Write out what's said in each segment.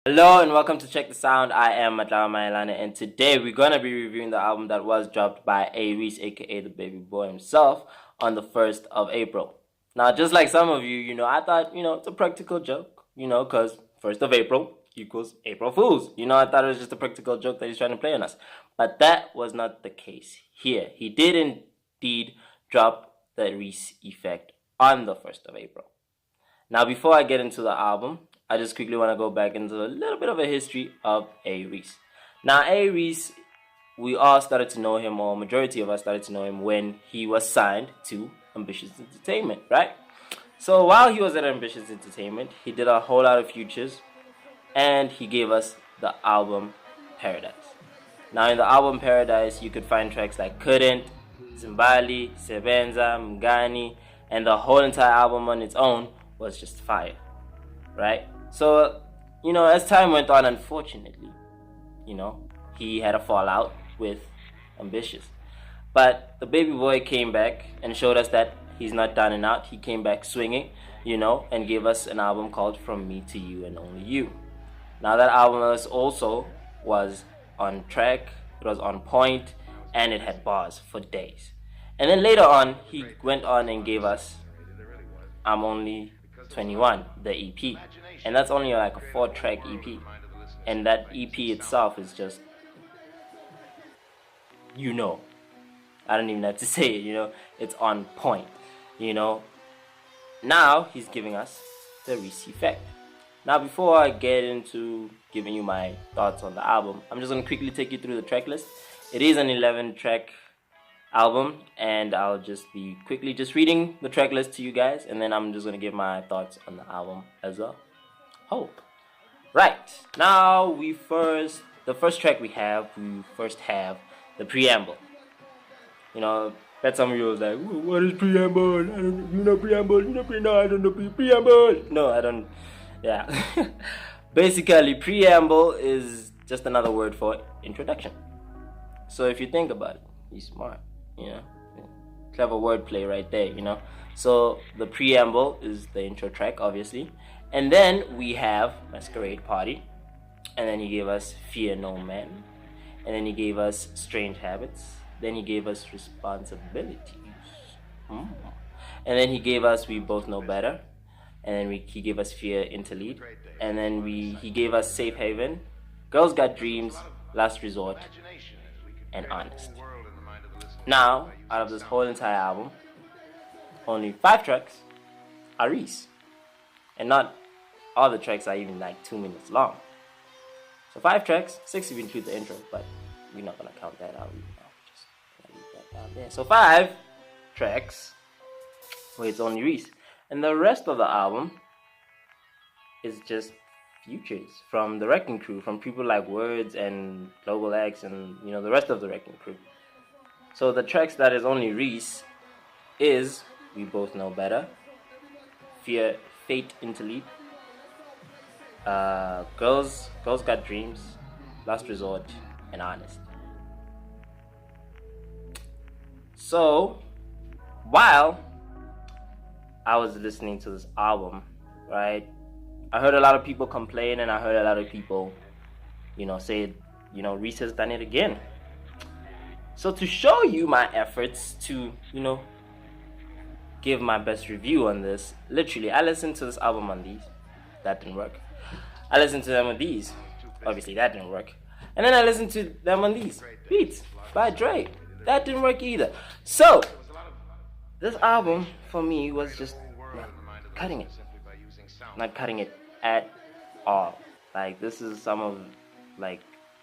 Hello and welcome to Check the Sound. I am Matlawa Mailana, and today we're gonna be reviewing the album that was dropped by A Reese, aka the baby boy himself, on the 1st of April. Now, just like some of you, I thought, it's a practical joke, because 1st of April equals April Fools. I thought it was just a practical joke that he's trying to play on us. But that was not the case here. He did indeed drop the Reese effect on the 1st of April. Now, before I get into the album, I just quickly want to go back into a little bit of a history of A Reese. Now, A Reese, we all started to know him, or majority of us started to know him when he was signed to Ambitious Entertainment, right? So while he was at Ambitious Entertainment, he did a whole lot of features, and he gave us the album Paradise. Now, in the album Paradise, you could find tracks like Couldn't, Zimbali, Sebenza, Mgani, and the whole entire album on its own was just fire, right? So, as time went on, unfortunately, he had a fallout with Ambitious. But the baby boy came back and showed us that he's not down and out. He came back swinging, and gave us an album called From Me to You and Only You. Now, that album was on track, it was on point, and it had bars for days. And then later on, he went on and gave us I'm Only 21, the EP. And that's only like a 4-track EP. And that EP itself is just, I don't even have to say it, it's on point, Now, he's giving us the Reese effect. Now, before I get into giving you my thoughts on the album, I'm just going to quickly take you through the track list. It is an 11-track album, and I'll just be quickly just reading the track list to you guys, and then I'm just going to give my thoughts on the album as a whole. Right, now the first track we first have the preamble. Bet some of you was like, what is preamble? I don't, preamble, no, I don't know preamble. No, I don't, yeah. Basically, preamble is just another word for introduction. So if you think about it, he's smart, clever wordplay right there, So the preamble is the intro track, obviously. And then we have Masquerade Party. And then he gave us Fear No Man. And then he gave us Strange Habits. Then he gave us Responsibilities. And then he gave us We Both Know Better. And then he gave us Fear Interlead. And then he gave us Safe Haven, Girls Got Dreams, Last Resort, and Honest. Now, out of this whole entire album, only 5 tracks are Reese. And not all the tracks are even like 2 minutes long. So 5 tracks, 6 if you include the intro, but we're not going to count that out. Just leave that down there. So 5 tracks where it's only Reese. And the rest of the album is just features from the Wrecking Crew, from people like Words and Global X and, the rest of the Wrecking Crew. So the tracks that is only Reese is We Both Know Better, Fate Interlead, Girls Got Dreams, Last Resort, and Honest. So, while I was listening to this album, right, I heard a lot of people complain, and I heard a lot of people, say, Reese has done it again. So to show you my efforts to, give my best review on this, literally, I listened to this album on these. That didn't work. I listened to them on these. Obviously, that didn't work. And then I listened to them on these. Beats by Dre. That didn't work either. So, this album, for me, was just not cutting it. Not cutting it at all. Like, this is some of,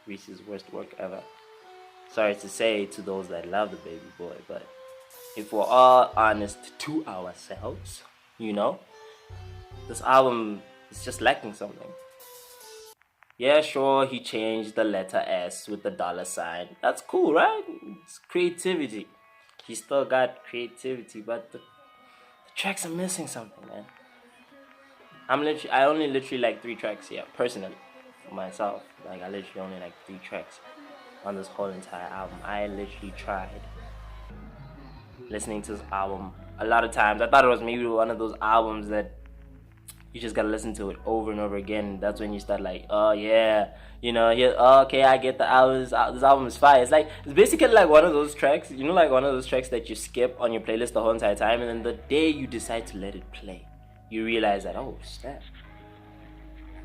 Reese's worst work ever. Sorry to say to those that love the baby boy, but if we're all honest to ourselves, this album is just lacking something. Yeah, sure, he changed the letter S with the $sign. That's cool, right? It's creativity. He still got creativity, but the tracks are missing something, man. I only literally like 3 tracks here, personally, for myself. I literally only like 3 tracks on this whole entire album. I literally tried listening to this album a lot of times. I thought it was maybe one of those albums that You just gotta listen to it over and over again. That's when you start like, oh yeah, yeah, oh, okay, I get the album. This album is fire. It's basically like one of those tracks, like one of those tracks that you skip on your playlist the whole entire time, and then the day you decide to let it play, you realize that, oh snap,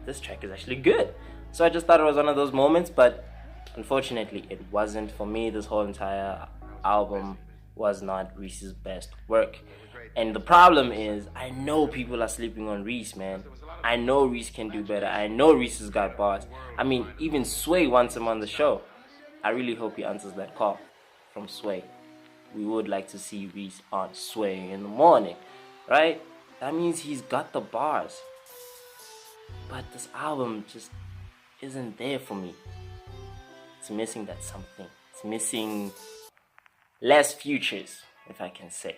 this track is actually good. So I just thought it was one of those moments, but unfortunately, it wasn't for me. This whole entire album was not Reese's best work. And the problem is, I know people are sleeping on Reese, man. I know Reese can do better. I know Reese has got bars. I mean, even Sway wants him on the show. I really hope he answers that call from Sway. We would like to see Reese on Sway in the morning, right? That means he's got the bars. But this album just isn't there for me. It's missing that something. It's missing less futures, if I can say.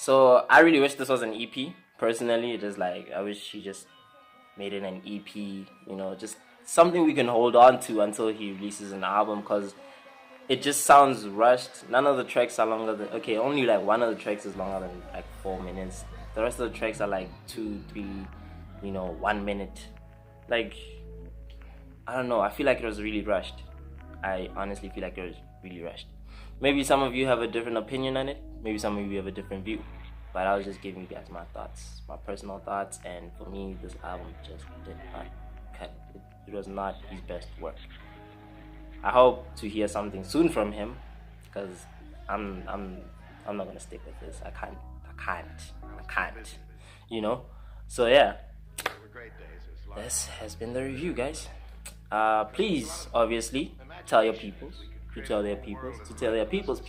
So I really wish this was an EP. Personally, it is like, I wish he just made it an EP, just something we can hold on to until he releases an album, because it just sounds rushed. None of the tracks are longer than, only like one of the tracks is longer than like 4 minutes. The rest of the tracks are like 2, 3, 1 minute. Like, I don't know, I feel like it was really rushed. I honestly feel like it was really rushed. Maybe some of you have a different opinion on it. Maybe some of you have a different view. But I was just giving you guys my thoughts, my personal thoughts. And for me, this album just did not cut. It was not his best work. I hope to hear something soon from him, because I'm not gonna stick with this. I can't. So yeah, this has been the review, guys. Please, obviously, tell your peoples to tell their peoples to tell their peoples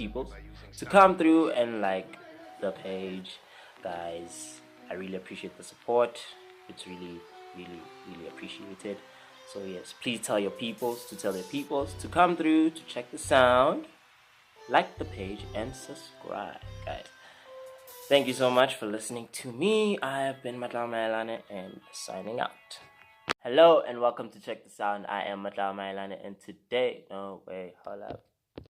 to come through and like the page, guys. I really appreciate the support. It's really, really, really appreciated. So yes, please tell your peoples to tell their peoples to come through to check the sound, like the page, and subscribe, guys. Thank you so much for listening to me. I have been Matlawa Maelane and signing out. Hello and welcome to Check the Sound. I am Matlawa Maelane, and today, hold up.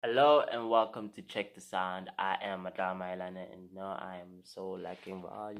Hello and welcome to Check the Sound. I am Matlawa Maelane, and now I am so lacking volume.